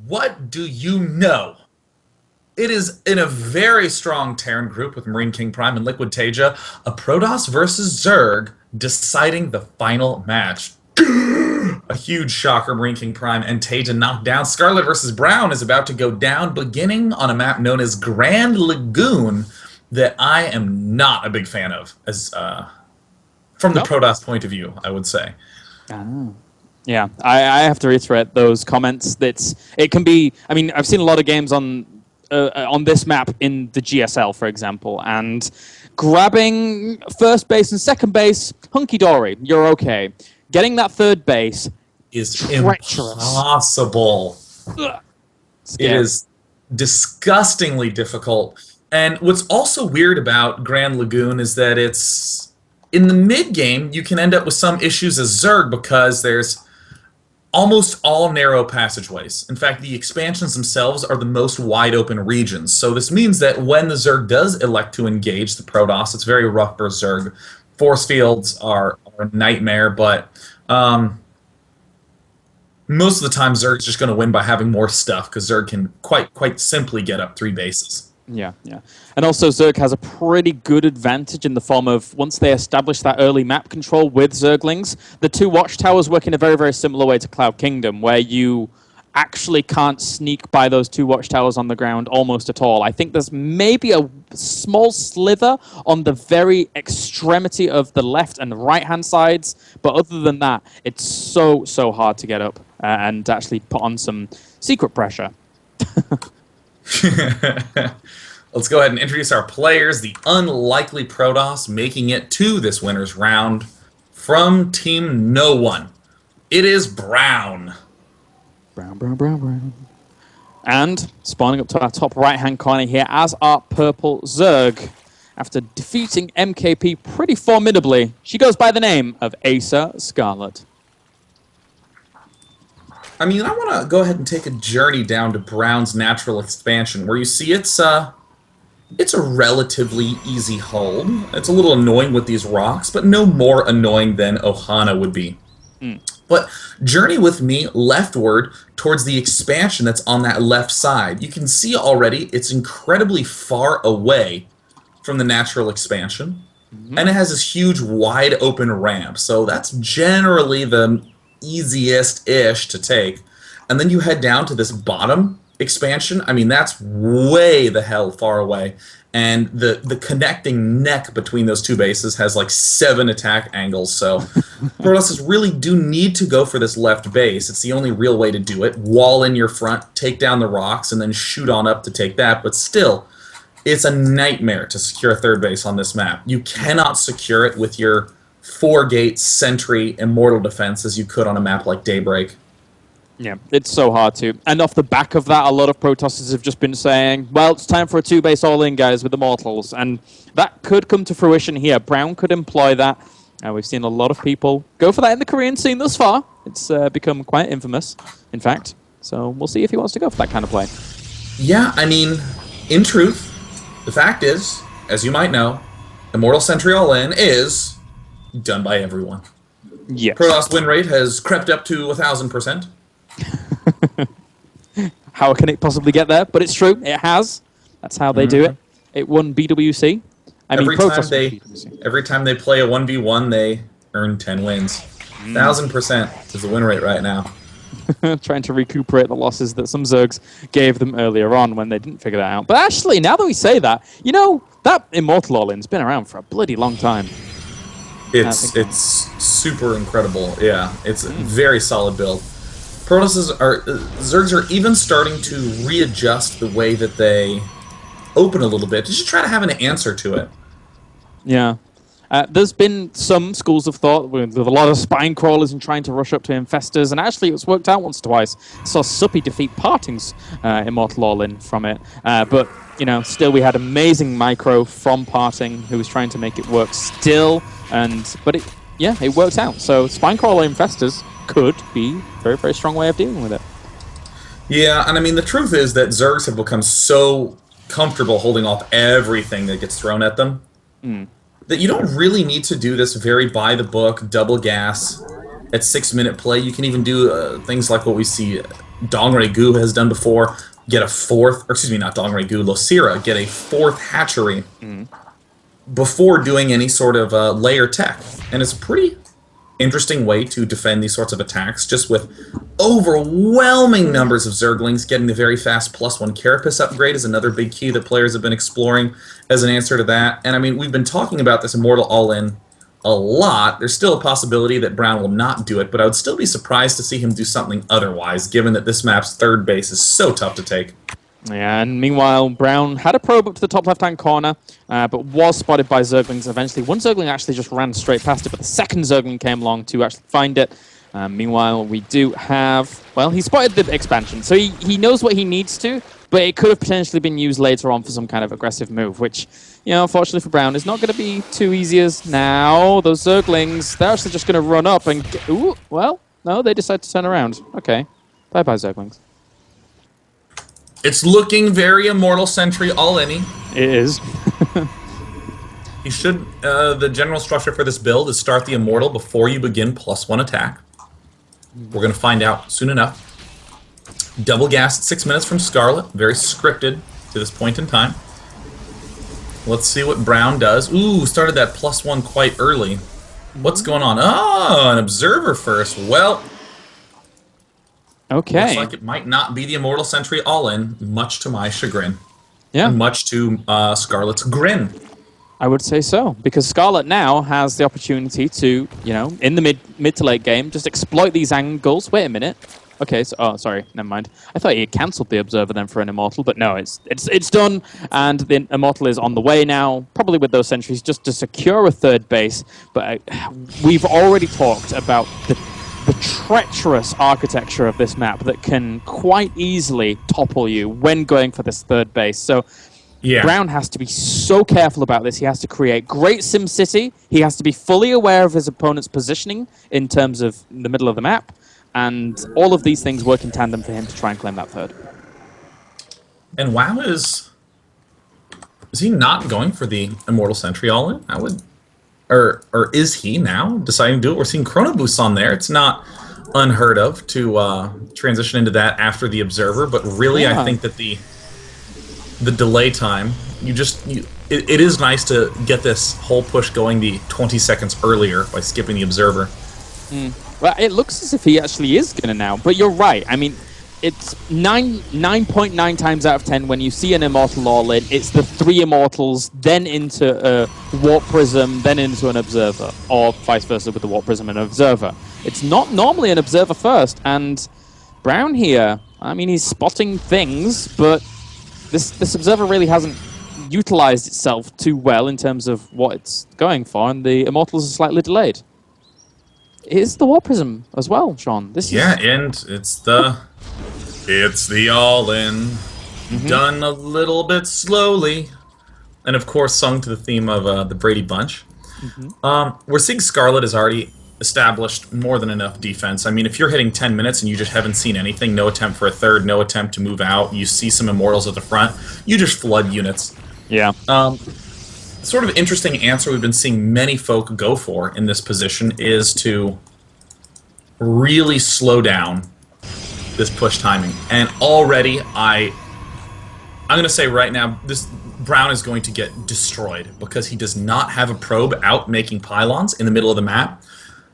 What do you know? It is in a very strong Terran group with Marine King Prime and Liquid Tasia, a Protoss versus Zerg deciding the final match. A huge shocker, Marine King Prime and Tasia knocked down. Scarlet versus Brown is about to go down, beginning on a map known as Grand Lagoon that I am not a big fan of, as from the Nope. Protoss point of view, I would say. Oh. Yeah, I have to reiterate those comments. It can be. I mean, I've seen a lot of games on this map in the GSL, for example, and grabbing first base and second base, hunky dory, you're okay. Getting that third base Is treacherous. impossible. Ugh. It is disgustingly difficult. And what's also weird about Grand Lagoon is that it's in the mid game you can end up with some issues as Zerg because there's almost all narrow passageways. In fact, the expansions themselves are the most wide open regions. So this means that when the Zerg does elect to engage the Protoss, it's very rough for Zerg. Force fields are a nightmare, but most of the time Zerg's just going to win by having more stuff because Zerg can quite simply get up 3 bases. Yeah, yeah. And also Zerg has a pretty good advantage in the form of once they establish that early map control with Zerglings, the 2 watchtowers work in a very, very similar way to Cloud Kingdom, where you actually can't sneak by those 2 watchtowers on the ground almost at all. I think there's maybe a small slither on the very extremity of the left and the right-hand sides, but other than that, it's so hard to get up and actually put on some secret pressure. Let's go ahead and introduce our players. The unlikely Protoss making it to this winner's round from Team No One. It is Brown. Brown. And spawning up to our top right-hand corner here as our purple Zerg. After defeating MKP pretty formidably, she goes by the name of Asa Scarlet. I mean, I want to go ahead and take a journey down to Brown's natural expansion, where you see it's a relatively easy hold. It's a little annoying with these rocks, but no more annoying than Ohana would be. But journey with me leftward towards the expansion that's on that left side. You can see already it's incredibly far away from the natural expansion, and it has this huge wide open ramp. So that's generally the easiest-ish to take. And then you head down to this bottom expansion. I mean, that's way the hell far away. And the connecting neck between those 2 bases has like 7 attack angles. So Protosses really do need to go for this left base. It's the only real way to do it. Wall in your front, take down the rocks, and then shoot on up to take that. But still, it's a nightmare to secure a third base on this map. You cannot secure it with your 4-gate sentry immortal defense as you could on a map like Daybreak. Yeah, it's so hard to. And off the back of that, a lot of Protosses have just been saying, well, it's time for a 2-base all-in, guys, with Immortals. And that could come to fruition here. Brown could employ that. We've seen a lot of people go for that in the Korean scene thus far. It's become quite infamous, in fact. So we'll see if he wants to go for that kind of play. Yeah, I mean, in truth, the fact is, as you might know, Immortal Sentry All-In is done by everyone. Yes. Protoss win rate has crept up to 1,000%. How can it possibly get there? But it's true. It has. That's how they do it. It won BWC. Every time they play a 1v1, they earn 10 wins. 1,000% is the win rate right now. Trying to recuperate the losses that some Zergs gave them earlier on when they didn't figure that out. But actually, now that we say that, you know, that Immortal All-In's been around for a bloody long time. It's super incredible. Yeah, it's a very solid build. Zergs are even starting to readjust the way that they open a little bit, just to try to have an answer to it. Yeah. There's been some schools of thought with a lot of spine crawlers and trying to rush up to infestors, and actually it's worked out once or twice. Saw Suppy defeat Parting's Immortal All-In from it. But, you know, still we had amazing micro from Parting, who was trying to make it work still, but it worked out. So spine crawler infestors could be a very, very strong way of dealing with it. Yeah, and I mean, the truth is that Zergs have become so comfortable holding off everything that gets thrown at them that you don't really need to do this very by-the-book, double gas at 6-minute play. You can even do things like what we see Dongre Gu has done before, get a fourth, or excuse me, not Dongre Gu, Losira, get a fourth hatchery before doing any sort of layer tech. And it's a pretty interesting way to defend these sorts of attacks, just with overwhelming numbers of Zerglings. Getting the very fast +1 Carapace upgrade is another big key that players have been exploring as an answer to that. And I mean, we've been talking about this Immortal All-In a lot. There's still a possibility that Brown will not do it, but I would still be surprised to see him do something otherwise, given that this map's third base is so tough to take. Yeah, and meanwhile, Brown had a probe up to the top left-hand corner, but was spotted by Zerglings eventually. One Zergling actually just ran straight past it, but the second Zergling came along to actually find it. Meanwhile, we do have... Well, he spotted the expansion, so he knows what he needs to, but it could have potentially been used later on for some kind of aggressive move, which, you know, unfortunately for Brown, is not going to be too easy as now. Those Zerglings, they're actually just going to run up and... Ooh, well, no, they decide to turn around. Okay. Bye-bye, Zerglings. It's looking very Immortal Sentry all-in-y. It is. You should... the general structure for this build is start the Immortal before you begin +1 attack. We're going to find out soon enough. Double gas at 6 minutes from Scarlet. Very scripted to this point in time. Let's see what Brown does. Ooh, started that +1 quite early. What's going on? Oh, an Observer first. Well... Okay. Looks like it might not be the Immortal Sentry all-in, much to my chagrin. Yeah. And much to Scarlet's grin. I would say so, because Scarlet now has the opportunity to, you know, in the mid to late game, just exploit these angles. Wait a minute. Okay, so, oh, sorry, never mind. I thought he had cancelled the Observer then for an Immortal, but no, it's done, and the Immortal is on the way now, probably with those sentries, just to secure a third base. But we've already talked about the treacherous architecture of this map that can quite easily topple you when going for this third base. So yeah. Brown has to be so careful about this. He has to create great SimCity. He has to be fully aware of his opponent's positioning in terms of the middle of the map. And all of these things work in tandem for him to try and claim that third. And WoW is he not going for the Immortal Sentry all-in? I would... Or is he now deciding to do it? We're seeing Chrono Boosts on there. It's not unheard of to transition into that after the Observer, but really I think that the delay time, it is nice to get this whole push going the 20 seconds earlier by skipping the Observer. Well, it looks as if he actually is going to now, but you're right. I mean, it's 9.9 times out of 10 when you see an Immortal all-in, it's the 3 Immortals, then into a Warp Prism, then into an Observer, or vice versa with the Warp Prism and Observer. It's not normally an Observer first, and Brown here, I mean, he's spotting things, but this Observer really hasn't utilized itself too well in terms of what it's going for, and the Immortals are slightly delayed. It is the Warp Prism as well, Sean. And it's the all-in, done a little bit slowly, and of course sung to the theme of the Brady Bunch. We're seeing Scarlet has already established more than enough defense. I mean, if you're hitting 10 minutes and you just haven't seen anything, no attempt for a third, no attempt to move out, you see some Immortals at the front, you just flood units. Yeah. Sort of interesting answer we've been seeing many folk go for in this position is to really slow down this push timing. And already I'm going to say right now, this Brown is going to get destroyed because he does not have a probe out making pylons in the middle of the map.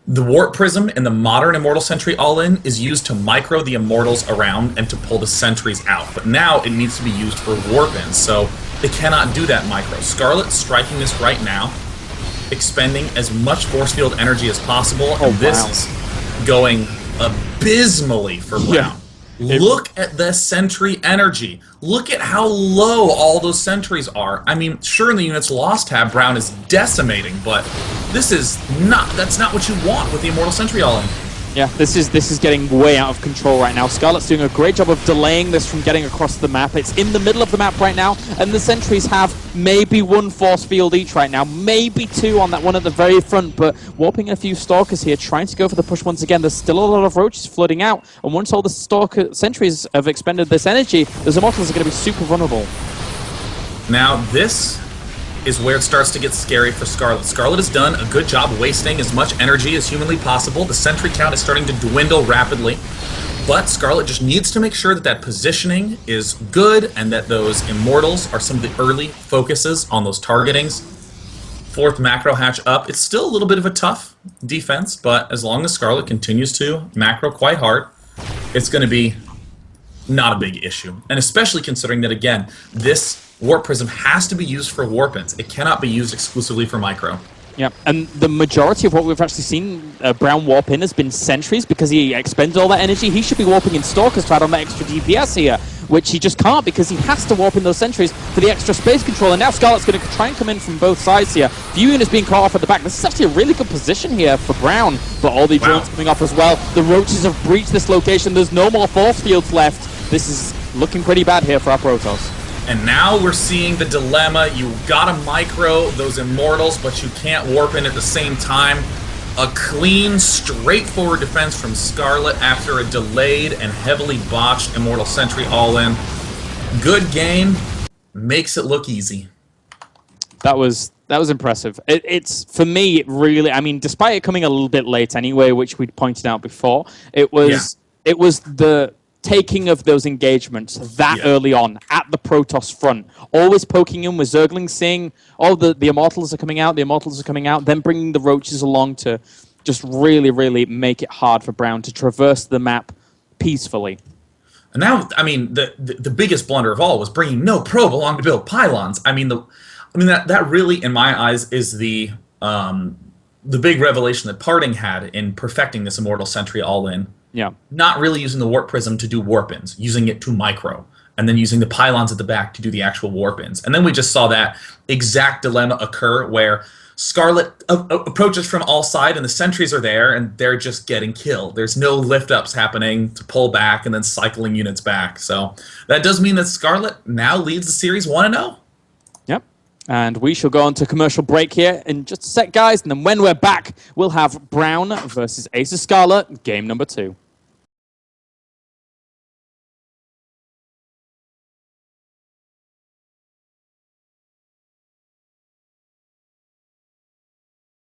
The Warp Prism in the modern Immortal Sentry all-in is used to micro the Immortals around and to pull the sentries out. But now it needs to be used for warp-ins, so they cannot do that micro. Scarlet striking this right now, expending as much force field energy as possible, and this is going abysmally for Brown. Look at the sentry energy. Look at how low all those sentries are. I mean, sure, in the units lost tab, Brown is decimating, but that's not what you want with the Immortal Sentry all-in. Yeah, this is getting way out of control right now. Scarlet's doing a great job of delaying this from getting across the map. It's in the middle of the map right now, and the sentries have maybe 1 force field each right now, maybe 2 on that one at the very front, but warping a few Stalkers here, trying to go for the push once again. There's still a lot of Roaches flooding out, and once all the Stalker sentries have expended this energy, those Immortals are going to be super vulnerable. Now, this is where it starts to get scary for Scarlet. Scarlet has done a good job wasting as much energy as humanly possible. The sentry count is starting to dwindle rapidly. But Scarlet just needs to make sure that that positioning is good and that those Immortals are some of the early focuses on those targetings. Fourth macro hatch up. It's still a little bit of a tough defense, but as long as Scarlet continues to macro quite hard, it's going to be not a big issue. And especially considering that, again, this Warp Prism has to be used for warp-ins. It cannot be used exclusively for micro. Yeah, and the majority of what we've actually seen Brown warp in has been sentries because he expended all that energy. He should be warping in Stalkers to add on that extra DPS here, which he just can't because he has to warp in those sentries for the extra space control. And now Scarlet's going to try and come in from both sides here. Few units being caught off at the back. This is actually a really good position here for Brown, but all the drones coming off as well. The Roaches have breached this location. There's no more force fields left. This is looking pretty bad here for our Protoss. And now we're seeing the dilemma. You gotta micro those Immortals, but you can't warp in at the same time. A clean, straightforward defense from Scarlet after a delayed and heavily botched Immortal Sentry all-in. Good game. Makes it look easy. That was impressive. It's for me, it really. I mean, despite it coming a little bit late anyway, which we'd pointed out before, it was the taking of those engagements that early on at the Protoss front, always poking in with Zerglings, seeing, oh, the Immortals are coming out, then bringing the Roaches along to just really, really make it hard for Brown to traverse the map peacefully. And now, I mean, the biggest blunder of all was bringing no probe along to build pylons. I mean, that really, in my eyes, is the big revelation that Parting had in perfecting this Immortal Sentry all-in. Yeah. Not really using the Warp Prism to do warp-ins, using it to micro, and then using the pylons at the back to do the actual warp-ins. And then we just saw that exact dilemma occur where Scarlet approaches from all sides, and the sentries are there, and they're just getting killed. There's no lift-ups happening to pull back and then cycling units back. So that does mean that Scarlet now leads the series 1-0. Yep. And we shall go on to commercial break here in just a sec, guys. And then when we're back, we'll have Brown versus Ace of Scarlet, game number 2.